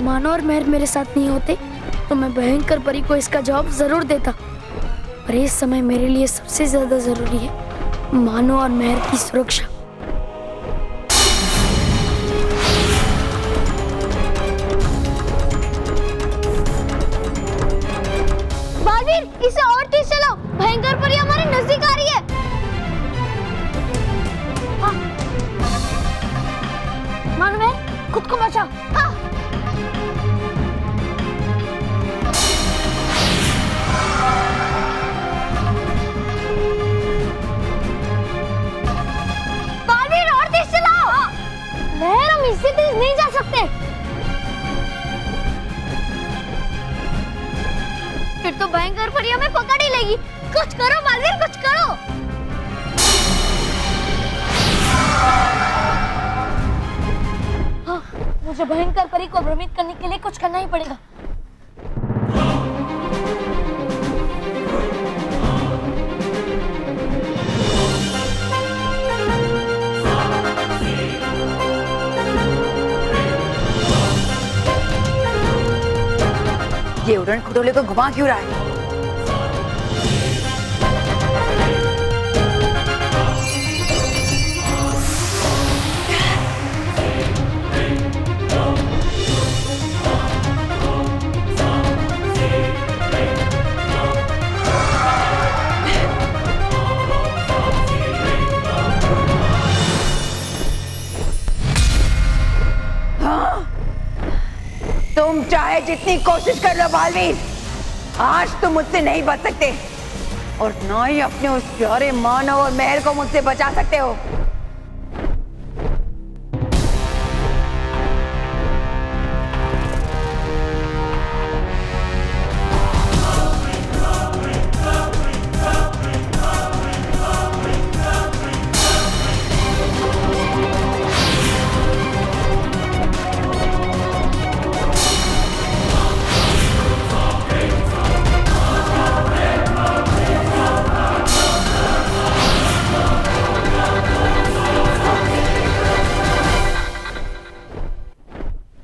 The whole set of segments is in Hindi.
मानो और मेहर मेरे साथ नहीं होते तो मैं भयंकर परी को इसका जवाब जरूर देता। पर इस समय मेरे लिए सबसे ज्यादा जरूरी है मानो और मेहर की सुरक्षा। बालवीर, इसे और तेज चलाओ, भयंकर परी हमारे नजदीक आ रही है। मानो मेहर, खुद को बचाओ। बालवीर, और तेज चलाओ। मेहर, हम इससे तेज नहीं जा सकते। फिर तो भयंकर परी हमें पकड़ ही लेगी। कुछ करो बालवीर, कुछ करो। हाँ, मुझे भयंकर परी को भ्रमित करने के लिए कुछ करना ही पड़ेगा। ये उड़न खटोले को घुमा क्यों रहा है? तुम चाहे जितनी कोशिश कर लो बालवीर, आज तुम मुझसे नहीं बच सकते और ना ही अपने उस प्यारे मानव और मेहर को मुझसे बचा सकते हो।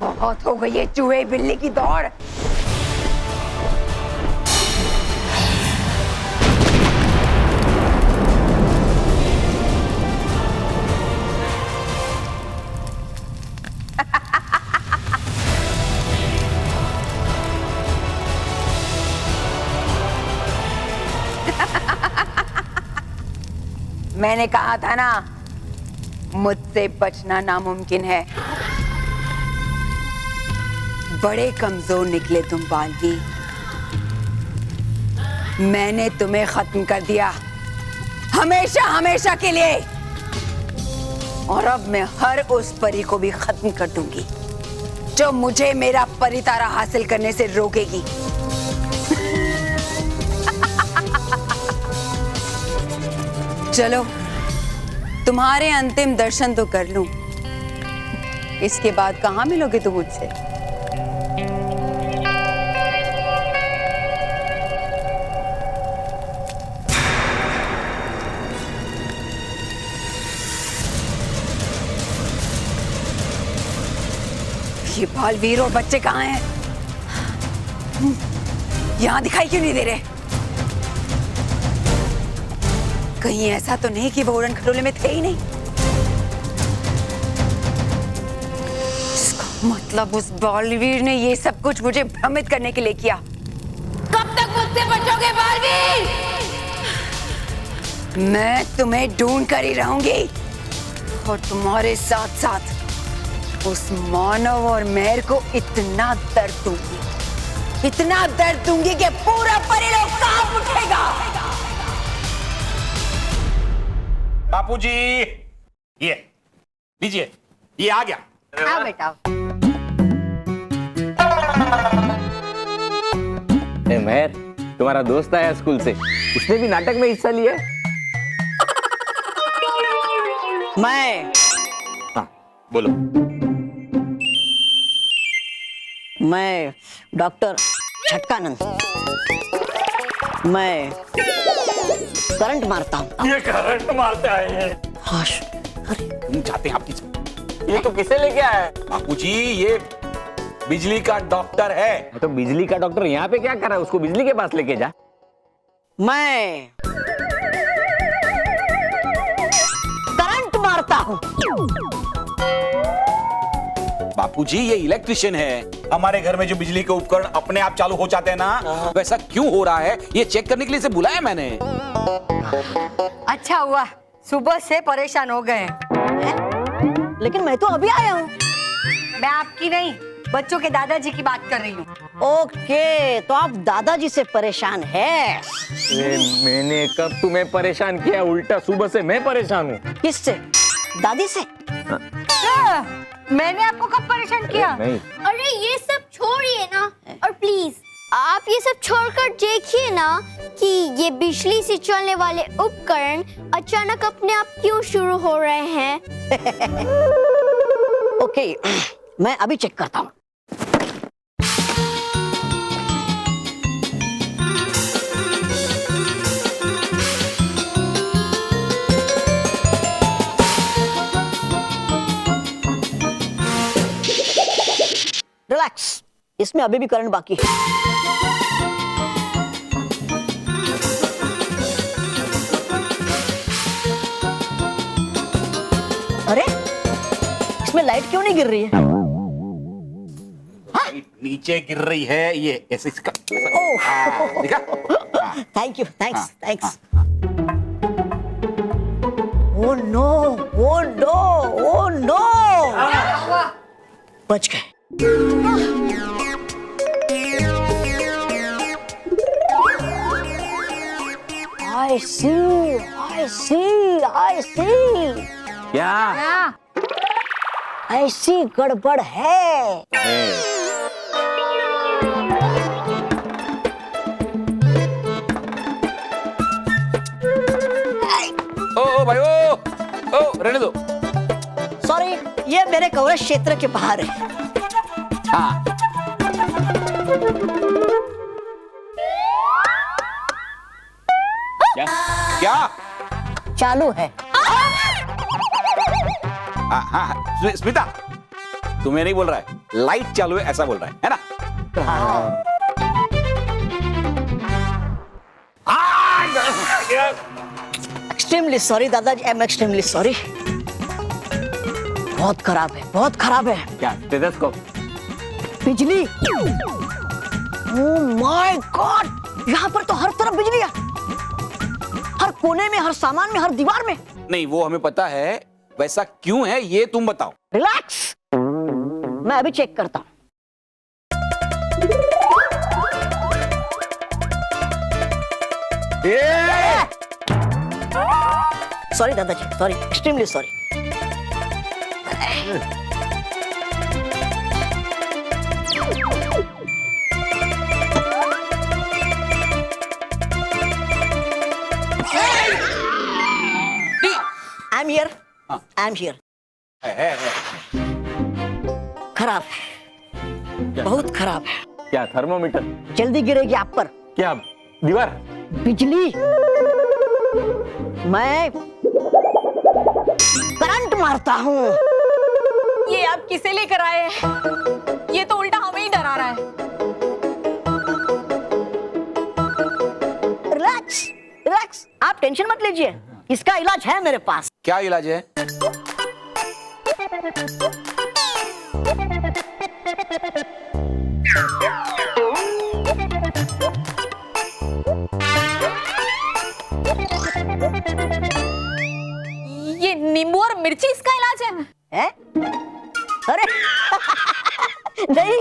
बहुत हो गई है चूहे बिल्ली की दौड़। मैंने कहा था ना, मुझसे बचना नामुमकिन है। बड़े कमजोर निकले तुम बालवीर। मैंने तुम्हें खत्म कर दिया हमेशा हमेशा के लिए, और अब मैं हर उस परी को भी खत्म कर दूंगी जो मुझे मेरा परी तारा हासिल करने से रोकेगी। चलो तुम्हारे अंतिम दर्शन तो कर लूं, इसके बाद कहां मिलोगे तुम मुझसे? ये बालवीर और बच्चे कहाँ हैं? यहाँ दिखाई क्यों नहीं दे रहे? कहीं ऐसा तो नहीं कि वो उड़न खटोले में थे ही नहीं? इसका मतलब उस बालवीर ने ये सब कुछ मुझे भ्रमित करने के लिए किया। कब तक मुझसे बचोगे बालवीर? मैं तुम्हें ढूंढ कर ही रहूंगी और तुम्हारे साथ साथ उस मानव और मेहर को इतना दर्द दूंगी कि पूरा परिलोक कांप उठेगा। बापूजी, ये लीजिए, ये आ गया। हाँ बेटा। मेहर, तुम्हारा दोस्त आया स्कूल से, उसने भी नाटक में हिस्सा लिया है। मैं हाँ, बोलो। मैं डॉक्टर छटकानंद, मैं करंट मारता हूँ। ये करंट मारता है। अरे तुम चाहते हैं आपकी? ये तो किसे लेके आया है? बापूजी, ये बिजली का डॉक्टर है। तो बिजली का डॉक्टर यहाँ पे क्या कर रहा है? उसको बिजली के पास लेके जा। मैं करंट मारता हूँ। बापूजी ये इलेक्ट्रिशियन है। हमारे घर में जो बिजली के उपकरण अपने आप चालू हो जाते हैं ना, वैसा क्यों हो रहा है ये चेक करने के लिए इसे बुलाया मैंने। अच्छा हुआ सुबह से परेशान हो गए हैं। लेकिन मैं तो अभी आया हूँ। मैं आपकी नहीं बच्चों के दादाजी की बात कर रही हूँ। ओके, तो आप दादाजी से परेशान है। मैंने कब तुम्हें परेशान किया? उल्टा सुबह से मैं परेशान हूँ। किससे? दादी से? मैंने आपको कब परेशान किया? नहीं, अरे ये सब छोड़िए ना, और प्लीज आप ये सब छोड़कर देखिए ना कि ये बिजली से चलने वाले उपकरण अचानक अपने आप क्यों शुरू हो रहे हैं। ओके, मैं अभी चेक करता हूँ। रिलैक्स, इसमें अभी भी करंट बाकी है। अरे, इसमें लाइट क्यों नहीं गिर रही है? नीचे गिर रही है ये ऐसे इसका। ओह, देखा? Thank you, thanks, thanks. Oh no, oh no, oh no! बच गए। I see, I see, I see. क्या? ऐसी गड़बड़ है। ओ भाई ओ रहने दो। सॉरी, ये मेरे कवरेज क्षेत्र के बाहर है। हाँ क्या क्या? चालू है। हाँ, स्मिता तुम्हें नहीं बोल रहा है, लाइट चालू है ऐसा बोल रहा है ना? एक्सट्रीमली सॉरी दादाजी, आई एम एक्सट्रीमली सॉरी। बहुत खराब है, बहुत खराब है। क्या? स्टेथोस्कोप? बिजली। ओह माय गॉड, यहाँ पर तो हर तरफ बिजली है। हर कोने में, हर सामान में, हर दीवार में। नहीं वो हमें पता है, वैसा क्यों है ये तुम बताओ। रिलैक्स, मैं अभी चेक करता हूँ। सॉरी दादाजी, sorry, extremely sorry. I am here, I am here. खराब है, बहुत खराब है। क्या? थर्मोमीटर? जल्दी गिरेगी आप पर। क्या? दीवार? बिजली। मैं करंट मारता हूँ। ये आप किसे लेकर आए हैं? ये तो उल्टा हमें ही डरा रहा है। रिलैक्स, रिलैक्स, आप टेंशन मत लीजिए, इसका इलाज है मेरे पास। क्या इलाज है? ये नींबू और मिर्ची इसका इलाज है? है? अरे नहीं,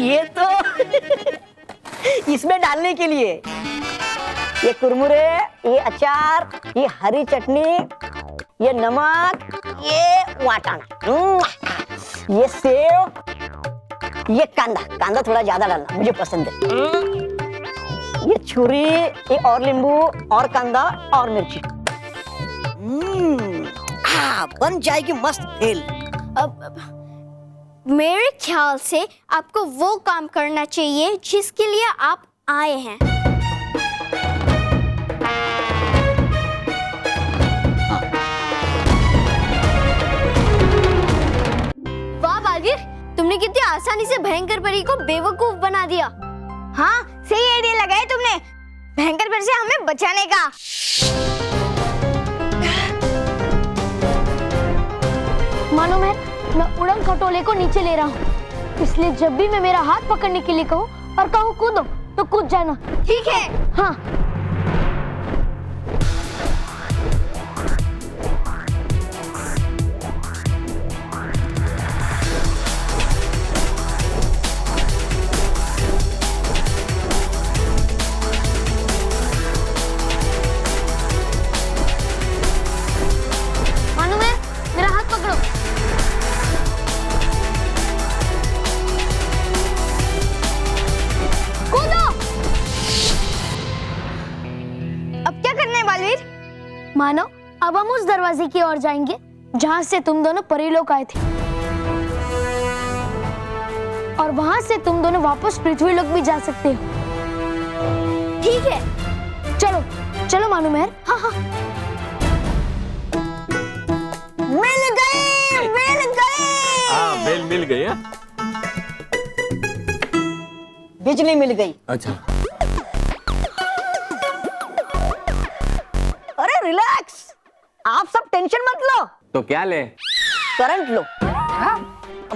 ये तो इसमें डालने के लिए। ये कुरमुरे, ये अचार, ये हरी चटनी, ये नमक, ये वाटाना, ये सेव, ये कांदा। कांदा थोड़ा ज्यादा डालना, मुझे पसंद है। ये छुरी, ये और नींबू और कांदा और मिर्ची। बन जाएगी मस्त भेल। मेरे ख्याल से आपको वो काम करना चाहिए जिसके लिए आप आए हैं। वाह बालवीर, तुमने कितनी आसानी से भयंकर परी को बेवकूफ बना दिया। हाँ, सही आइडिया लगाया तुमने भयंकर परी से हमें बचाने का। मानो मैं उड़न खटोले को नीचे ले रहा हूँ, इसलिए जब भी मैं मेरा हाथ पकड़ने के लिए कहूँ और कहूँ कूदो तो कूद जाना। ठीक है। हाँ। मानो मेरा हाथ पकड़ो। कूदो। अब क्या करना है बालवीर? मानो अब हम उस दरवाजे की ओर जाएंगे जहाँ से तुम दोनों परीलोक आए थे, और वहां से तुम दोनों वापस पृथ्वीलोक भी जा सकते हो। ठीक है, चलो चलो मानो मेहर। हाँ हाँ। मिल गई, मिल गई। हाँ, बेल मिल गई है। बिजली मिल गई। अच्छा, अरे रिलैक्स, आप सब टेंशन मत लो, तो क्या ले? करंट लो।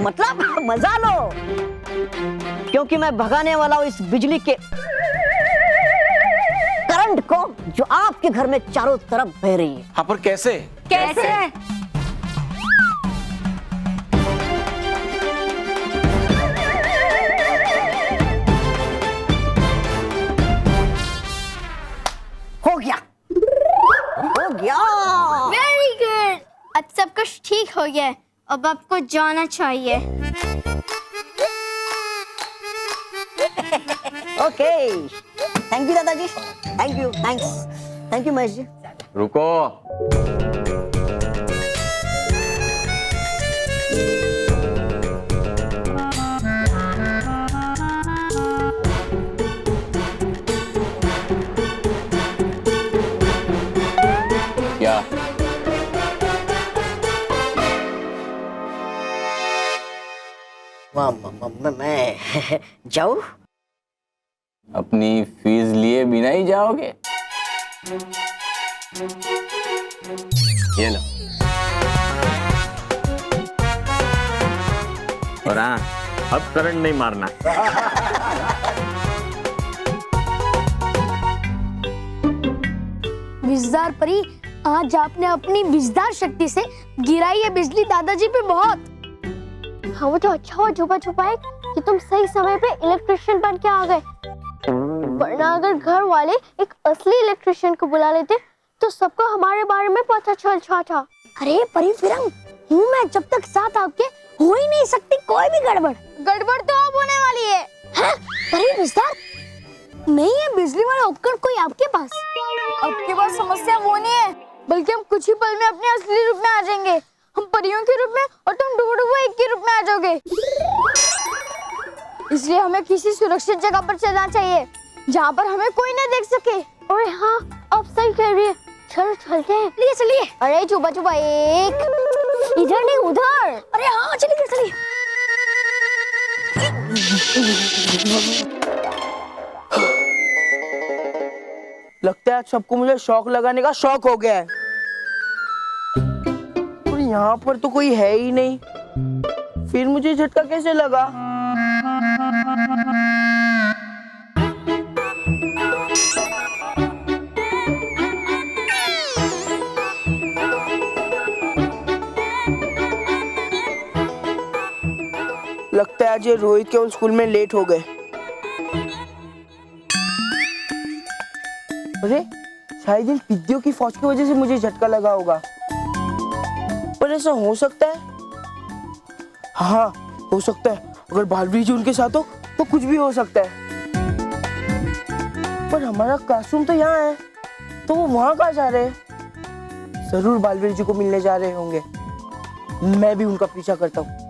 मतलब मजा लो, क्योंकि मैं भगाने वाला हूँ इस बिजली के करंट को जो आपके घर में चारों तरफ बह रही है। हाँ, पर कैसे? कैसे? हो गया, हो गया। Very good. अब सब कुछ ठीक हो गया, अब आपको जाना चाहिए। ओके, थैंक यू दादाजी, thank you, thank you Mahesh ji. रुको, क्या? मैं जाऊँ? अपनी फीस लिए बिना ही जाओगे? ये लो। और हाँ, अब करंट नहीं मारना। विजदार परी, आज आपने अपनी विजदार शक्ति से गिराई है बिजली दादाजी पे बहुत। हाँ, वो तो अच्छा हुआ छुपा छुपाए कि तुम सही समय पे इलेक्ट्रिशियन बन के आ गए, वरना अगर घर वाले एक असली इलेक्ट्रिशियन को बुला लेते तो सबको हमारे बारे में पता चल जाता। अरे परी फिरंग, हूँ मैं जब तक साथ आपके हो ही नहीं सकती कोई भी गड़बड़। गड़बड़ तो अब होने वाली है। हाँ? परी विजदार, नहीं है बिजली वाला उपकरण कोई आपके पास? आपके पास समस्या वो नहीं है, बल्कि हम कुछ ही पल में अपने असली रूप में आ जाएंगे। हम परियों के रूप में और तुम डुबो एक के रूप में आ जाओगे। इसलिए हमें किसी सुरक्षित जगह पर चलना चाहिए जहाँ पर हमें कोई न देख सके। अरे हाँ, आप सही कह रही है, चलो चलते हैं। चलिए चलिए। अरे छुपा छुपा एक, इधर नहीं उधर। अरे हाँ चलिए चलिए। लगता है आज सबको मुझे शौक लगाने का शौक हो गया है, और यहाँ पर तो कोई है ही नहीं, फिर मुझे झटका कैसे लगा? लगता है आज ये रोहित केवल स्कूल में लेट हो गए। अरे शायद इन पिद्दियों की फौज की वजह से मुझे झटका लगा होगा, पर ऐसा हो सकता है? हाँ हो सकता है, अगर बालवीर जी उनके साथ हो तो कुछ भी हो सकता है। पर हमारा क्लासरूम तो यहाँ है, तो वो वहाँ कहाँ जा रहे हैं? जरूर बालवीर जी को मिलने जा रहे होंगे। मैं भी उनका पीछा करता हूँ।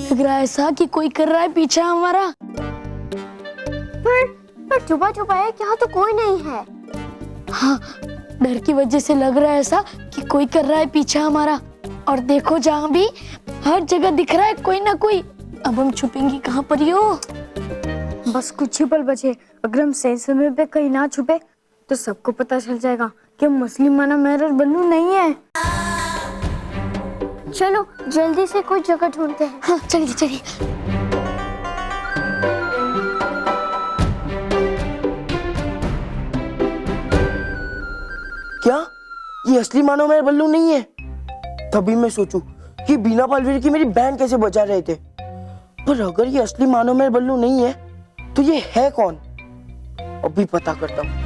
लग रहा है ऐसा कि कोई कर रहा है पीछा हमारा। पर पर छुपा छुपा है, यहाँ तो कोई नहीं है। हाँ, डर की वजह से लग रहा है ऐसा कि कोई कर रहा है पीछा हमारा। और देखो जहाँ भी हर जगह दिख रहा है कोई ना कोई। अब हम छुपेंगे कहाँ परियो? बस कुछ ही पल बचे। अगर हम सही समय पे कहीं ना छुपे तो सबको पता चल जाएगा कि हम मछली माना मेहर और बल्लू नहीं है। चलो जल्दी से कोई जगह ढूंढते हैं। हाँ चलिए चलिए। क्या ये असली मानो मेहर बल्लू नहीं है? तभी मैं सोचूं कि बिना बलवीर की मेरी बहन कैसे बचा रहे थे। पर अगर ये असली मानो मेहर बल्लू नहीं है तो ये है कौन? अभी पता करता हूँ।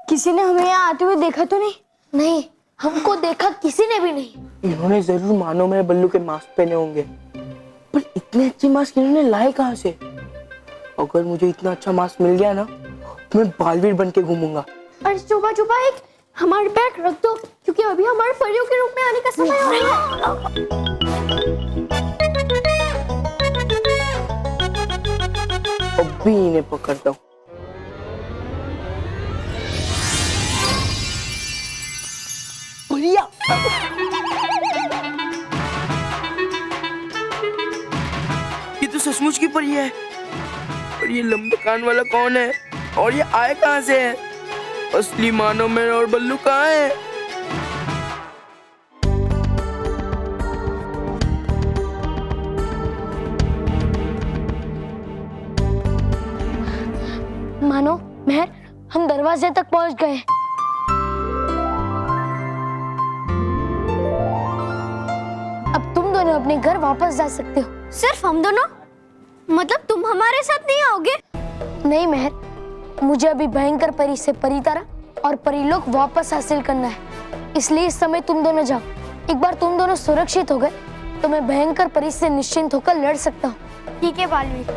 किसी ने हमें यहाँ आते हुए देखा तो नहीं? नहीं, हमको देखा किसी ने भी नहीं। इन्होंने जरूर मानो मेहर बल्लू के मास्क पहने होंगे, पर इतने अच्छे मास्क इन्होंने लाए कहाँ से? अगर मुझे इतना अच्छा मास्क मिल गया ना तो मैं बालवीर बन के घूमूंगा। अरे छुपा छुपा एक हमारे बैग रख दो, क्योंकि अभी हमारे परियों के रूप में आने का समय हो रहा है। अभी इन्हें पकड़ता हूँ। परिया! ये तो सचमुच की परी है। और ये लंबे कान वाला कौन है? और ये आए कहाँ से है? असली मानो मेहर और बल्लू कहाँ है? मानो मेहर, हम दरवाजे तक पहुंच गए। अब तुम दोनों अपने घर वापस जा सकते हो। सिर्फ हम दोनों? मतलब तुम हमारे साथ नहीं आओगे? नहीं मेहर, मुझे अभी भयंकर परी से परी तारा और परीलोक वापस हासिल करना है, इसलिए इस समय तुम दोनों जाओ। एक बार तुम दोनों सुरक्षित हो गए तो मैं भयंकर परी से निश्चिंत होकर लड़ सकता हूँ। ठीक है बालवीर,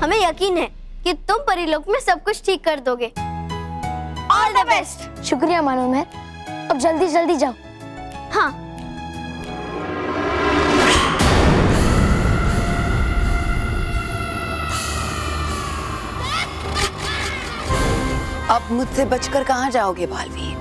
हमें यकीन है कि तुम परीलोक में सब कुछ ठीक कर दोगे। All the best. शुक्रिया मानो मेहर, अब जल्दी जल्दी जाओ। हाँ। अब मुझसे बचकर कहाँ जाओगे बालवीर?